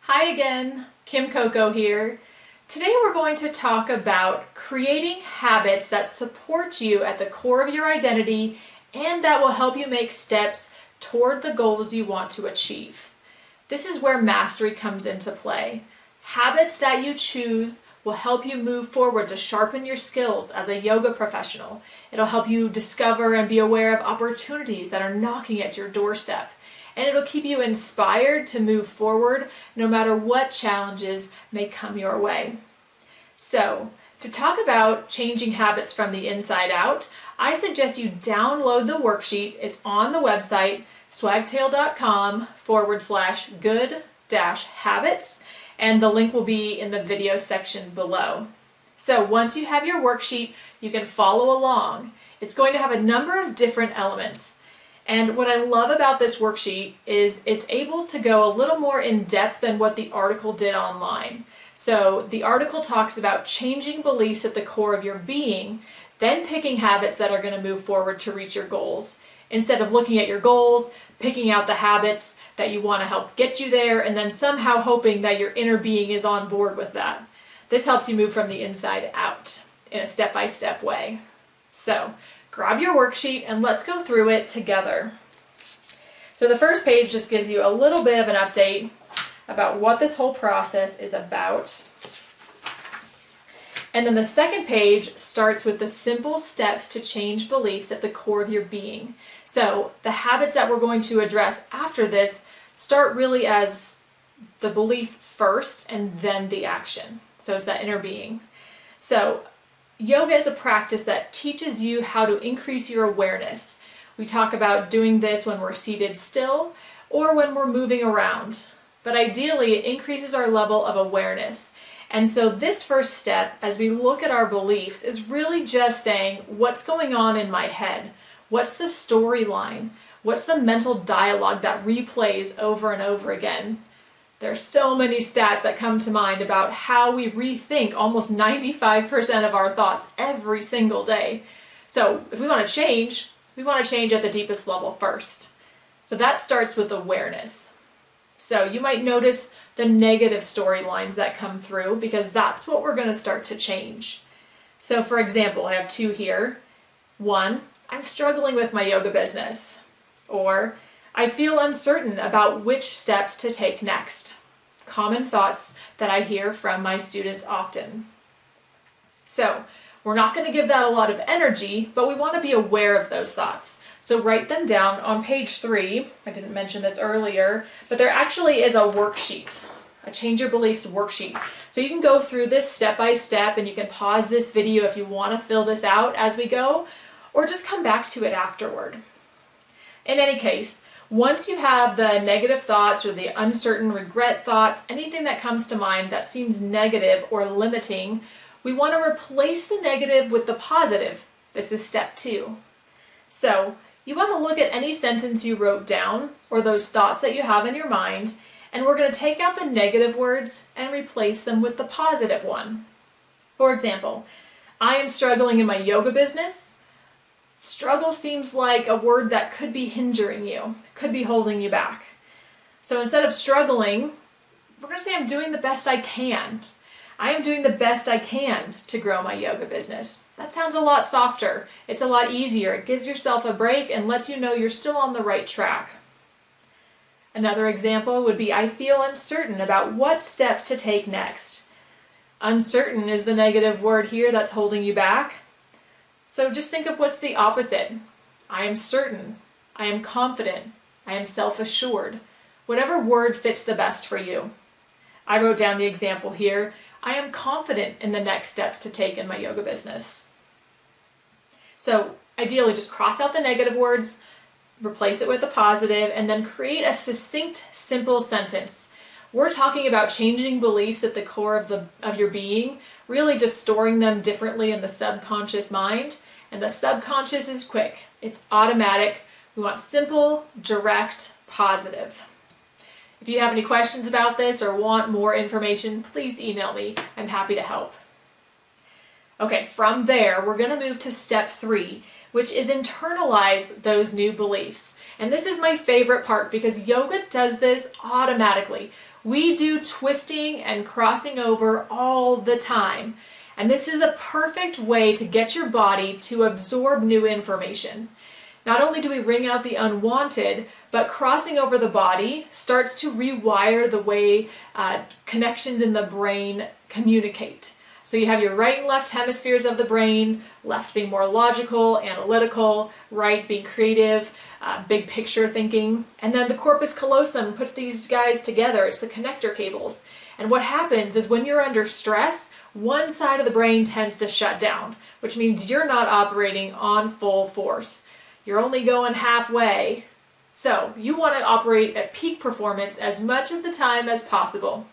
Hi again, Kim Coco here. Today we're going to talk about creating habits that support you at the core of your identity and that will help you make steps toward the goals you want to achieve. This is where mastery comes into play. Habits that you choose will help you move forward to sharpen your skills as a yoga professional. It'll help you discover and be aware of opportunities that are knocking at your doorstep. And it'll keep you inspired to move forward no matter what challenges may come your way. So, to talk about changing habits from the inside out, I suggest you download the worksheet. It's on the website, swagtail.com/good-habits, and the link will be in the video section below. So once you have your worksheet, you can follow along. It's going to have a number of different elements. And what I love about this worksheet is it's able to go a little more in depth than what the article did online. So the article talks about changing beliefs at the core of your being, then picking habits that are going to move forward to reach your goals. Instead of looking at your goals, picking out the habits that you want to help get you there, and then somehow hoping that your inner being is on board with that. This helps you move from the inside out in a step-by-step way. So, grab your worksheet and let's go through it together. So the first page just gives you a little bit of an update about what this whole process is about. And then the second page starts with the simple steps to change beliefs at the core of your being. So the habits that we're going to address after this start really as the belief first and then the action. So it's that inner being. So yoga is a practice that teaches you how to increase your awareness. We talk about doing this when we're seated still or when we're moving around. But ideally, it increases our level of awareness. And so this first step, as we look at our beliefs, is really just saying, what's going on in my head? What's the storyline? What's the mental dialogue that replays over and over again? There's so many stats that come to mind about how we rethink almost 95% of our thoughts every single day. So if we want to change, we want to change at the deepest level first. So that starts with awareness. So you might notice the negative storylines that come through because that's what we're going to start to change. So for example, I have two here. One, I'm struggling with my yoga business. Or I feel uncertain about which steps to take next. Common thoughts that I hear from my students often. So we're not going to give that a lot of energy, but we want to be aware of those thoughts. So write them down on page 3. I didn't mention this earlier, but there actually is a worksheet, a Change Your Beliefs worksheet. So you can go through this step by step and you can pause this video if you want to fill this out as we go, or just come back to it afterward. In any case, once you have the negative thoughts or the uncertain regret thoughts, anything that comes to mind that seems negative or limiting, we want to replace the negative with the positive. This is step 2. So you want to look at any sentence you wrote down or those thoughts that you have in your mind, and we're going to take out the negative words and replace them with the positive one. For example, I am struggling in my yoga business. Struggle seems like a word that could be hindering you, could be holding you back. So instead of struggling, we're going to say I'm doing the best I can. I am doing the best I can to grow my yoga business. That sounds a lot softer. It's a lot easier. It gives yourself a break and lets you know you're still on the right track. Another example would be I feel uncertain about what steps to take next. Uncertain is the negative word here that's holding you back. So just think of what's the opposite. I am certain. I am confident. I am self-assured. Whatever word fits the best for you. I wrote down the example here. I am confident in the next steps to take in my yoga business. So ideally just cross out the negative words, replace it with a positive, and then create a succinct, simple sentence. We're talking about changing beliefs at the core of your being, really just storing them differently in the subconscious mind. And the subconscious is quick. It's automatic. We want simple, direct, positive. If you have any questions about this or want more information, please email me. I'm happy to help. Okay, from there, we're going to move to step 3, which is internalize those new beliefs. And this is my favorite part because yoga does this automatically. We do twisting and crossing over all the time. And this is a perfect way to get your body to absorb new information. Not only do we wring out the unwanted, but crossing over the body starts to rewire the way connections in the brain communicate. So you have your right and left hemispheres of the brain, left being more logical, analytical, right being creative, big picture thinking. And then the corpus callosum puts these guys together. It's the connector cables. And what happens is when you're under stress, one side of the brain tends to shut down, which means you're not operating on full force. You're only going halfway. So you want to operate at peak performance as much of the time as possible.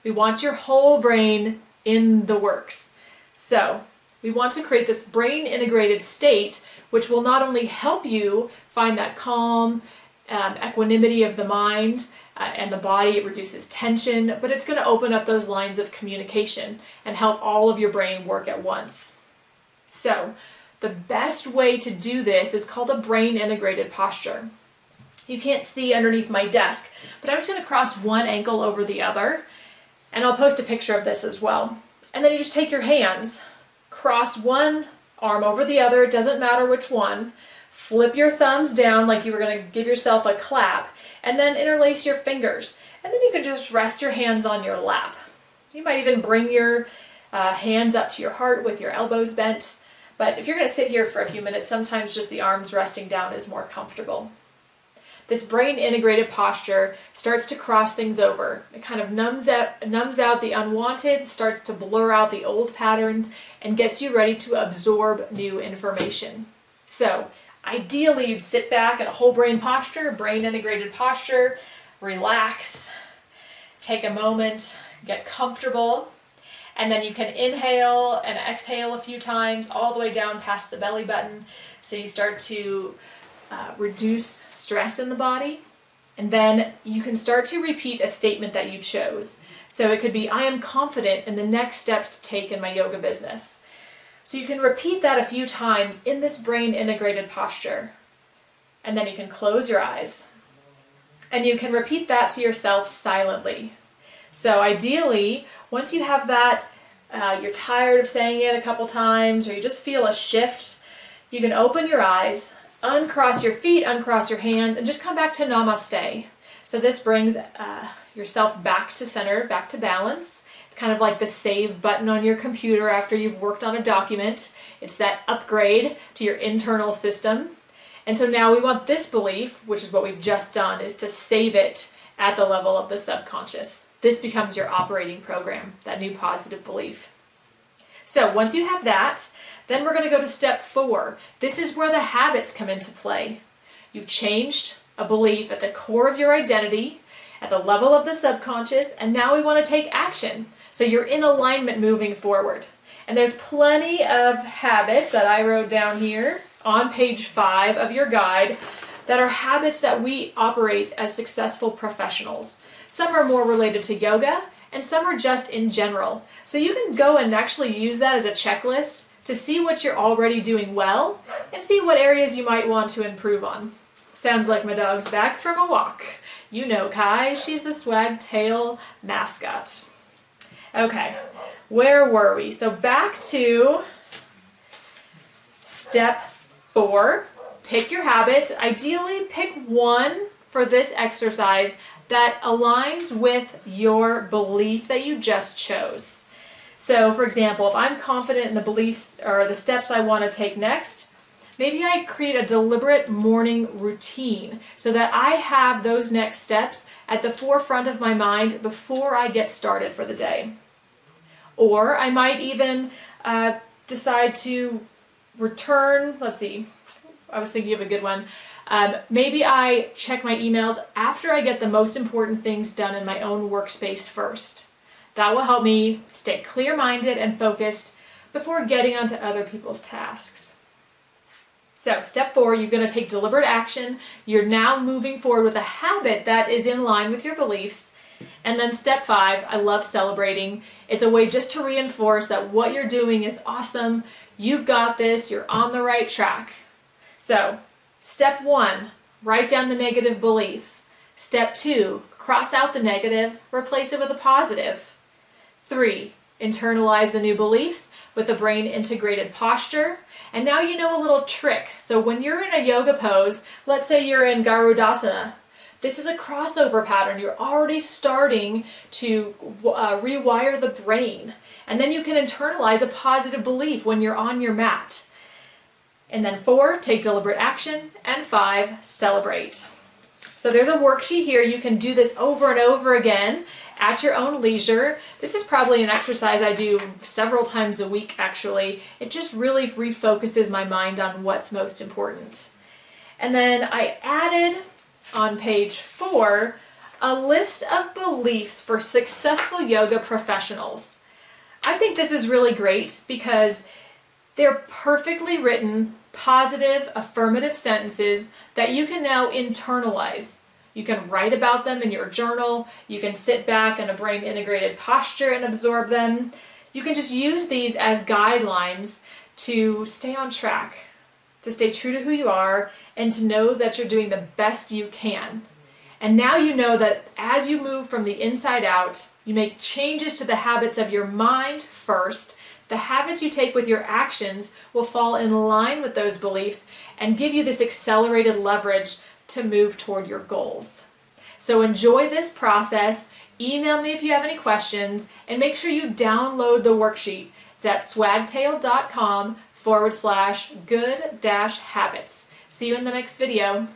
We want your whole brain in the works. So we want to create this brain integrated state, which will not only help you find that calm, equanimity of the mind and the body. It reduces tension, but it's going to open up those lines of communication and help all of your brain work at once. So the best way to do this is called a brain integrated posture. You can't see underneath my desk, but I'm just going to cross one ankle over the other, and I'll post a picture of this as well. And then you just take your hands, cross one arm over the other, it doesn't matter which one, flip your thumbs down like you were going to give yourself a clap, and then interlace your fingers. And then you can just rest your hands on your lap. You might even bring your hands up to your heart with your elbows bent. But if you're going to sit here for a few minutes, sometimes just the arms resting down is more comfortable. This brain integrated posture starts to cross things over. It kind of numbs out the unwanted, starts to blur out the old patterns, and gets you ready to absorb new information. So ideally, you'd sit back in a whole brain posture, brain integrated posture, relax, take a moment, get comfortable, and then you can inhale and exhale a few times all the way down past the belly button. So you start to reduce stress in the body. And then you can start to repeat a statement that you chose. So it could be, I am confident in the next steps to take in my yoga business. So you can repeat that a few times in this brain integrated posture. And then you can close your eyes. And you can repeat that to yourself silently. So ideally, once you have that, you're tired of saying it a couple times, or you just feel a shift, you can open your eyes, uncross your feet, uncross your hands, and just come back to namaste. So this brings yourself back to center, back to balance. It's kind of like the save button on your computer after you've worked on a document. It's that upgrade to your internal system. And so now we want this belief, which is what we've just done, is to save it at the level of the subconscious. This becomes your operating program, that new positive belief. So once you have that, then we're going to go to step 4. This is where the habits come into play. You've changed a belief at the core of your identity, at the level of the subconscious, and now we want to take action. So you're in alignment moving forward. And there's plenty of habits that I wrote down here on page 5 of your guide that are habits that we operate as successful professionals. Some are more related to yoga, and some are just in general. So you can go and actually use that as a checklist to see what you're already doing well and see what areas you might want to improve on. Sounds like my dog's back from a walk. You know Kai, she's the Swagtail mascot. Okay, where were we? So back to step 4. Pick your habit. Ideally, pick one for this exercise that aligns with your belief that you just chose. So, for example, if I'm confident in the beliefs or the steps I want to take next, maybe I create a deliberate morning routine so that I have those next steps at the forefront of my mind before I get started for the day. Or I might even decide to return, I was thinking of a good one. Maybe I check my emails after I get the most important things done in my own workspace first. That will help me stay clear-minded and focused before getting onto other people's tasks. So, step 4, you're going to take deliberate action. You're now moving forward with a habit that is in line with your beliefs. And then step 5, I love celebrating. It's a way just to reinforce that what you're doing is awesome. You've got this. You're on the right track. So, step 1, write down the negative belief. Step 2, cross out the negative, replace it with a positive. 3, internalize the new beliefs with a brain integrated posture. And now you know a little trick. So when you're in a yoga pose, let's say you're in Garudasana, this is a crossover pattern. You're already starting to rewire the brain. And then you can internalize a positive belief when you're on your mat. And then 4, take deliberate action. And 5, celebrate. So there's a worksheet here. You can do this over and over again at your own leisure. This is probably an exercise I do several times a week, actually. It just really refocuses my mind on what's most important. And then I added on page 4 a list of beliefs for successful yoga professionals. I think this is really great because they're perfectly written, positive, affirmative sentences that you can now internalize. You can write about them in your journal. You can sit back in a brain integrated posture and absorb them. You can just use these as guidelines to stay on track, to stay true to who you are, and to know that you're doing the best you can. And now you know that as you move from the inside out, you make changes to the habits of your mind first. The habits you take with your actions will fall in line with those beliefs and give you this accelerated leverage to move toward your goals. So enjoy this process. Email me if you have any questions, and make sure you download the worksheet. It's at swagtail.com/good-habits. See you in the next video.